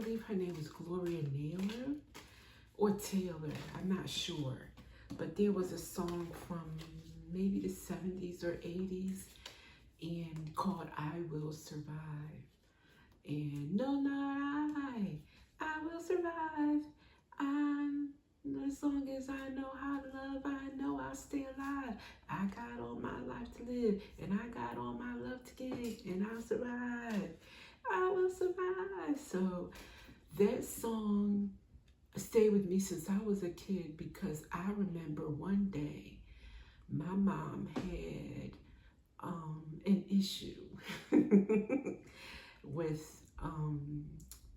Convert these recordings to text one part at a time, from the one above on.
believe her name was Gloria Naylor or Taylor, I'm not sure. But there was a song from maybe the 70s or 80s and called I Will Survive. And no, not I will survive. As long as I know how to love, I know I'll stay alive. I got all my life to live, and I got all my love to give, and I'll survive. I will survive. So that song stayed with me since I was a kid, because I remember one day my mom had an issue with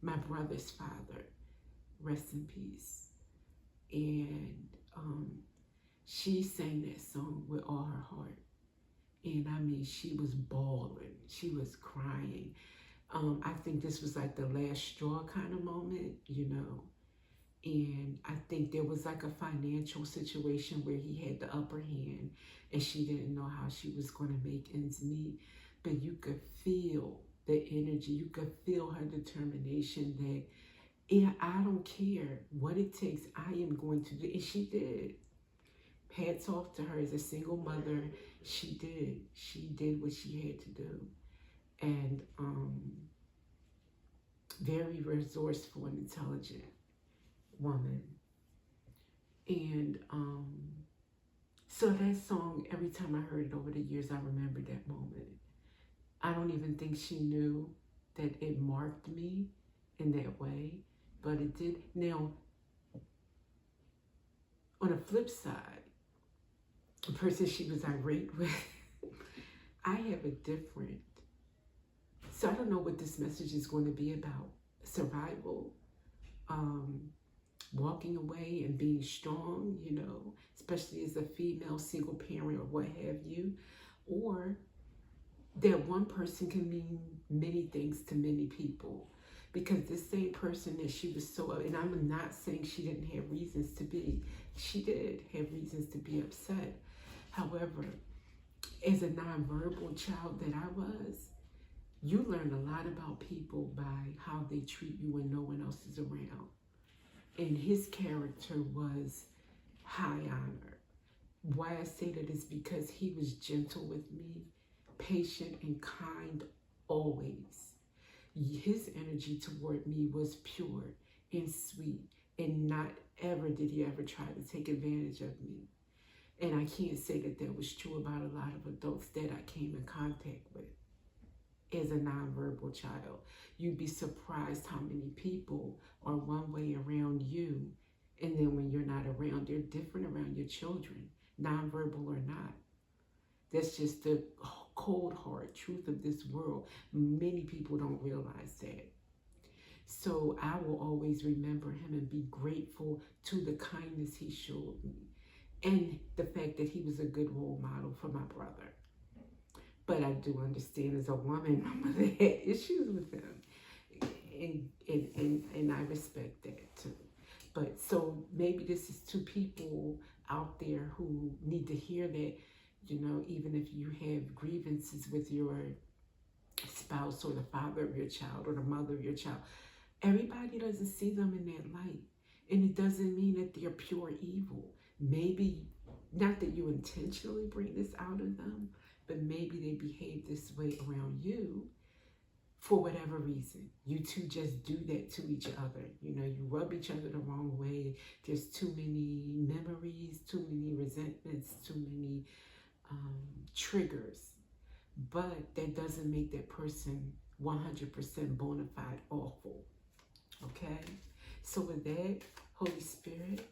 my brother's father, rest in peace. And she sang that song with all her heart. And I mean, she was bawling, she was crying. I think this was like the last straw kind of moment, you know. And I think there was like a financial situation where he had the upper hand and she didn't know how she was going to make ends meet. But you could feel the energy, you could feel her determination that, yeah, I don't care what it takes, I am going to do. And she did. Hats off to her as a single mother. She did what she had to do. And very resourceful and intelligent woman. And so that song, every time I heard it over the years, I remember that moment. I don't even think she knew that it marked me in that way, but it did. Now, on the flip side, the person she was irate with, I have a different, so I don't know what this message is going to be about. Survival, walking away and being strong, you know, especially as a female single parent or what have you. Or that one person can mean many things to many people. Because this same person that she was so, and I'm not saying she didn't have reasons to be, she did have reasons to be upset. However, as a nonverbal child that I was, you learn a lot about people by how they treat you when no one else is around. And his character was high honor. Why I say that is because he was gentle with me, patient and kind always. His energy toward me was pure and sweet, and not ever did he ever try to take advantage of me. And I can't say that that was true about a lot of adults that I came in contact with as a nonverbal child. You'd be surprised how many people are one way around you, and then when you're not around, they're different around your children, nonverbal or not. That's just the cold, hard truth of this world. Many people don't realize that. So I will always remember him and be grateful to the kindness he showed me, and the fact that he was a good role model for my brother. But I do understand as a woman, my mother had issues with him. And I respect that too. But so maybe this is to people out there who need to hear that, you know, even if you have grievances with your spouse or the father of your child or the mother of your child, everybody doesn't see them in that light. And it doesn't mean that they're pure evil. Maybe, not that you intentionally bring this out of them, but maybe they behave this way around you for whatever reason. You two just do that to each other. You know, you rub each other the wrong way. There's too many memories, too many resentments, too many triggers. But that doesn't make that person 100% bona fide awful. Okay? So with that, Holy Spirit,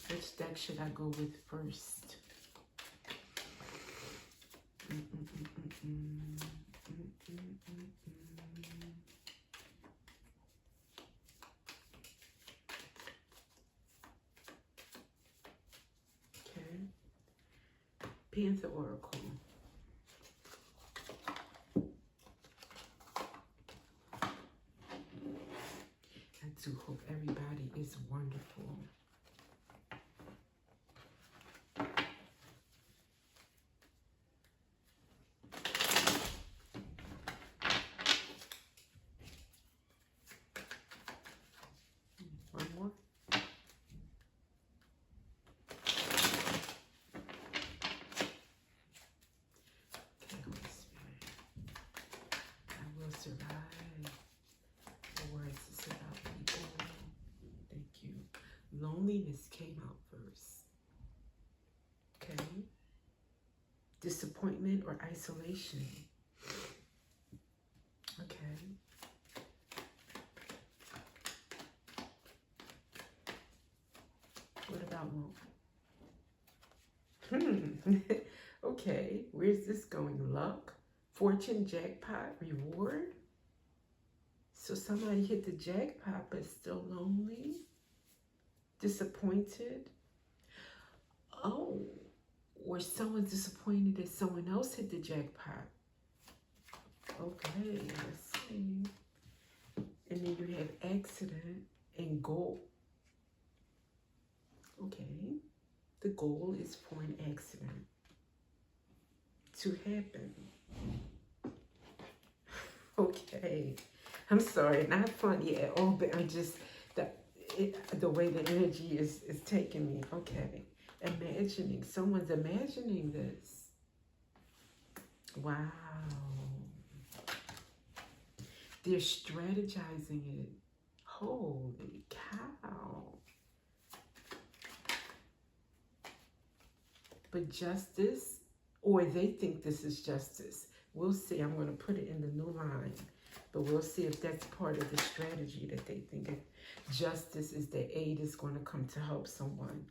which deck should I go with first? Okay. Panther Oracle. I do hope everybody is wonderful. loneliness came out first. Okay. Disappointment or isolation. Okay. What about one? Okay, where's this going? Luck, fortune, jackpot, reward. So somebody hit the jackpot but still lonely, disappointed. Oh, or someone's disappointed that someone else hit the jackpot. Okay, let's see. And then you have accident and goal. Okay, the goal is for an accident to happen. Okay, I'm sorry, not funny at all, but I'm just, the way the energy is taking me. Okay, imagining, someone's imagining this. Wow. They're strategizing it. Holy cow. But justice, or they think this is justice. We'll see. I'm going to put it in the new line. But we'll see if that's part of the strategy that they think. If justice is that aid is going to come to help someone.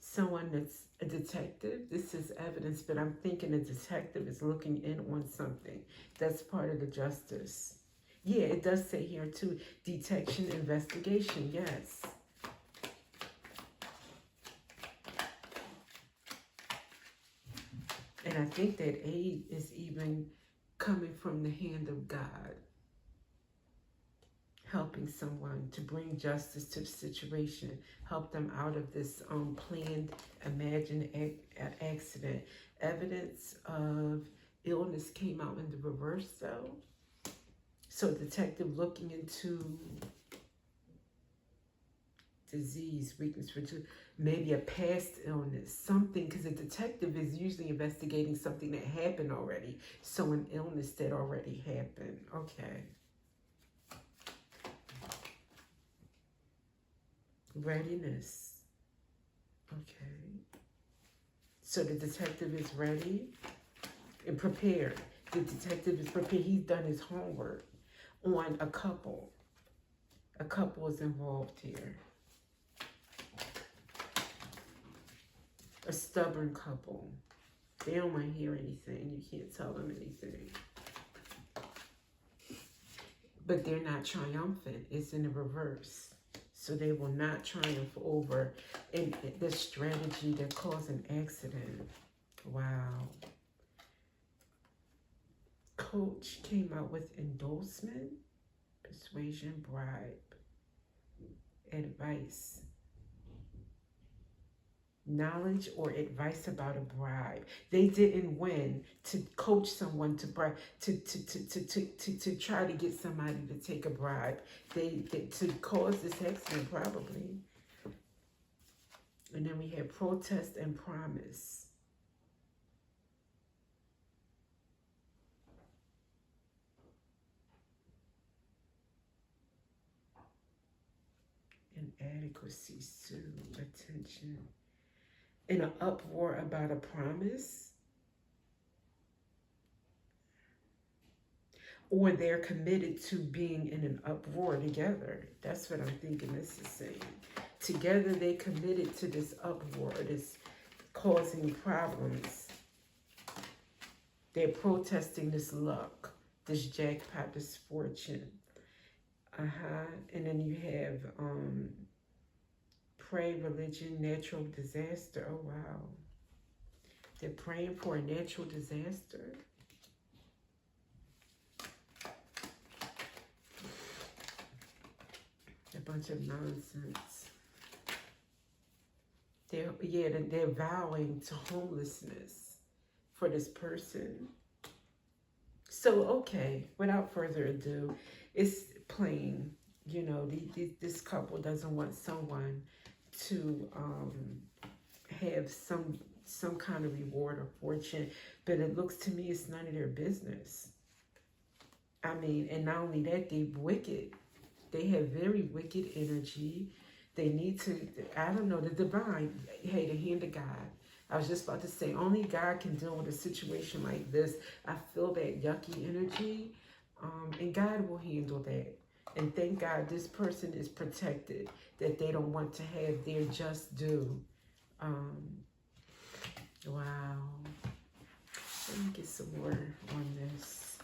Someone that's a detective. This is evidence, but I'm thinking a detective is looking in on something. That's part of the justice. Yeah, it does say here too, detection, investigation, yes. And I think that aid is even coming from the hand of God, helping someone to bring justice to the situation, help them out of this planned, imagined accident. Evidence of illness came out in the reverse though. So detective looking into disease, weakness, maybe a past illness, something, because a detective is usually investigating something that happened already. So an illness that already happened. Okay. Readiness. Okay. So the detective is ready and prepared. The detective is prepared. He's done his homework on a couple. A couple is involved here. A stubborn couple. They don't want to hear anything. You can't tell them anything. But they're not triumphant. It's in the reverse. So they will not triumph over the strategy that caused an accident. Wow. Coach came out with endorsement, persuasion, bribe, advice. Knowledge or advice about a bribe. They didn't win to coach someone to bribe, to try to get somebody to take a bribe. They to cause this accident probably. And then we have protest and promise. Inadequacy, sue, attention. In an uproar about a promise, or they're committed to being in an uproar together. That's what I'm thinking this is saying. Together they committed to this uproar, this causing problems. They're protesting this luck, this jackpot, this fortune. And then you have pray, religion, natural disaster. Oh, wow. They're praying for a natural disaster. A bunch of nonsense. They're vowing to homelessness for this person. So, okay, without further ado, it's plain, you know, this couple doesn't want someone to have some kind of reward or fortune, but it looks to me it's none of their business. I mean, and not only that, they wicked. They have very wicked energy. They need to, I don't know, the divine, hey, the hand of God. I was just about to say, only God can deal with a situation like this. I feel that yucky energy, and God will handle that. And thank God this person is protected, that they don't want to have their just due. Um, wow. Let me get some more on this.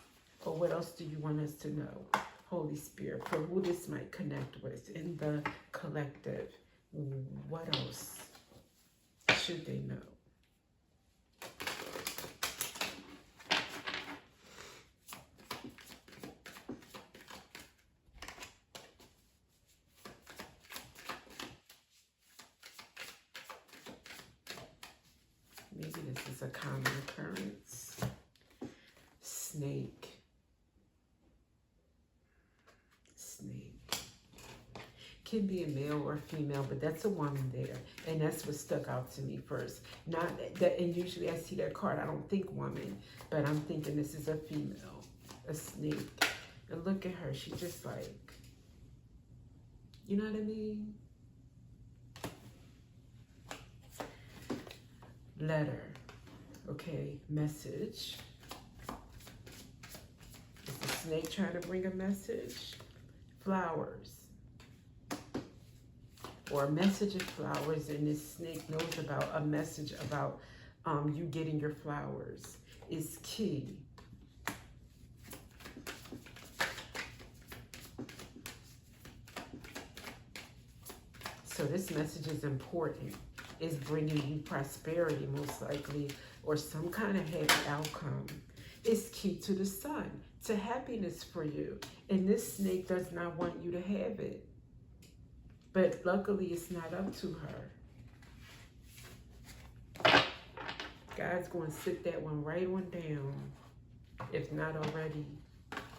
Or what else do you want us to know? Holy Spirit, for who this might connect with in the collective. What else should they know? Maybe this is a common occurrence. Snake. Snake. Can be a male or female, but that's a woman there. And that's what stuck out to me first. Not that, and usually I see that card, I don't think woman, but I'm thinking this is a female, a snake. And look at her, she just like, you know what I mean? Letter, okay, message. Is the snake trying to bring a message? Flowers. Or a message of flowers, and this snake knows about a message about you getting your flowers is key. So this message is important. It's bringing you prosperity, most likely, or some kind of happy outcome. It's key to the sun, to happiness for you. And this snake does not want you to have it. But luckily, it's not up to her. God's going to sit that one right on down, if not already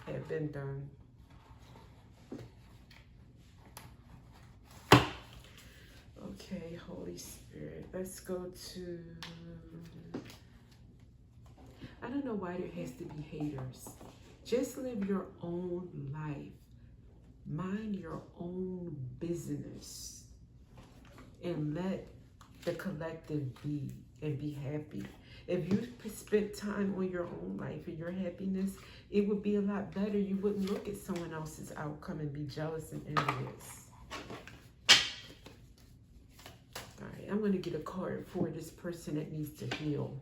have been done. Okay, Holy Spirit, let's go to, I don't know why there has to be haters. Just live your own life. Mind your own business. And let the collective be and be happy. If you spent time on your own life and your happiness, it would be a lot better. You wouldn't look at someone else's outcome and be jealous and envious. All right, I'm going to get a card for this person that needs to heal.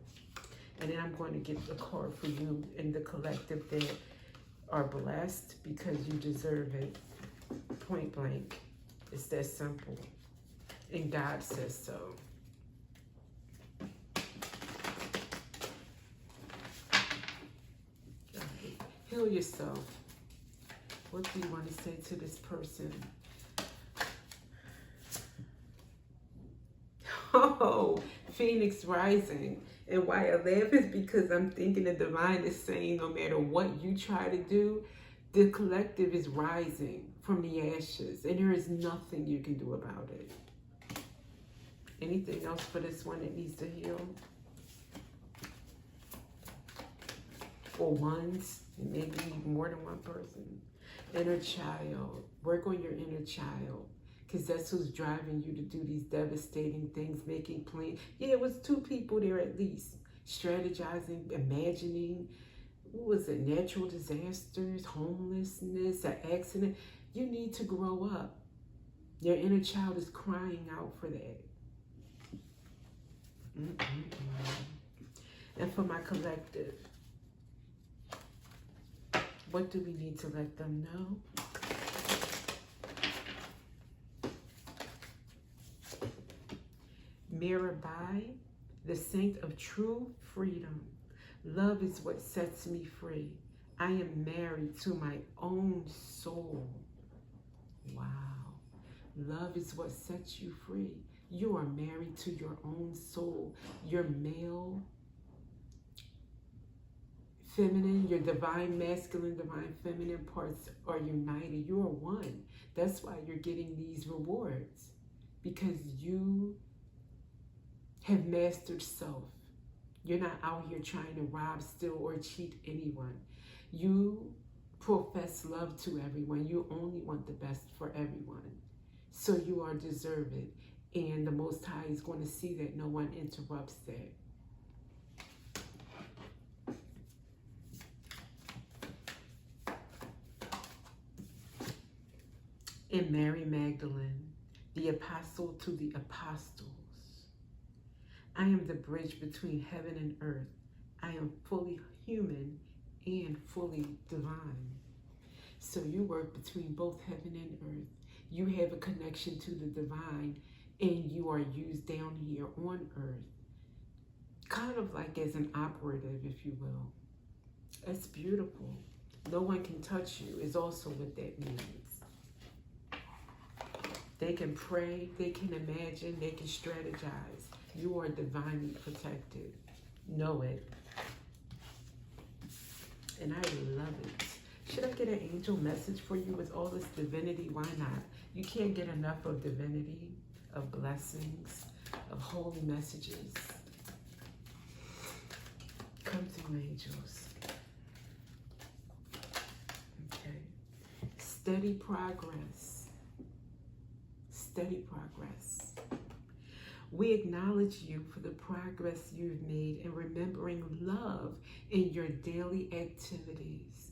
And then I'm going to get a card for you in the collective that are blessed because you deserve it. Point blank. It's that simple. And God says so. Right. Heal yourself. What do you want to say to this person? Oh, Phoenix rising. And why I laugh is because I'm thinking the divine is saying no matter what you try to do, the collective is rising from the ashes. And there is nothing you can do about it. Anything else for this one that needs to heal? Or ones, maybe more than one person. Inner child. Work on your inner child. Because that's who's driving you to do these devastating things, making plans. Yeah, it was 2 people there at least. Strategizing, imagining. What was it? Natural disasters, homelessness, an accident. You need to grow up. Your inner child is crying out for that. And for my collective, what do we need to let them know? Mirror by the saint of true freedom. Love is what sets me free. I am married to my own soul. Wow. Love is what sets you free. You are married to your own soul. Your male, feminine, your divine masculine, divine feminine parts are united. You are one. That's why you're getting these rewards. Because you have mastered self. You're not out here trying to rob, steal, or cheat anyone. You profess love to everyone. You only want the best for everyone. So you are deserving. And the Most High is going to see that no one interrupts that. And Mary Magdalene, the apostle to the apostles. I am the bridge between heaven and earth. I am fully human and fully divine. So you work between both heaven and earth. You have a connection to the divine, and you are used down here on earth, kind of like as an operative, if you will. That's beautiful. No one can touch you is also what that means. They can pray, they can imagine, they can strategize. You are divinely protected. Know it. And I love it. Should I get an angel message for you with all this divinity? Why not? You can't get enough of divinity, of blessings, of holy messages. Come through, angels. Okay. Steady progress. Steady progress. We acknowledge you for the progress you've made in remembering love in your daily activities.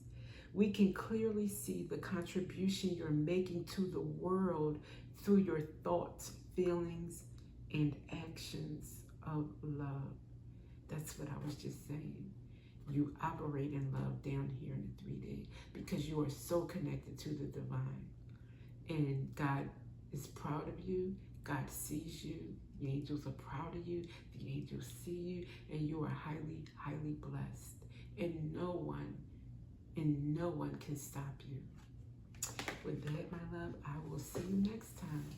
We can clearly see the contribution you're making to the world through your thoughts, feelings, and actions of love. That's what I was just saying. You operate in love down here in the 3D because you are so connected to the divine. And God is proud of you. God sees you. The angels are proud of you. The angels see you. And you are highly, highly blessed. And no one can stop you. With that, my love, I will see you next time.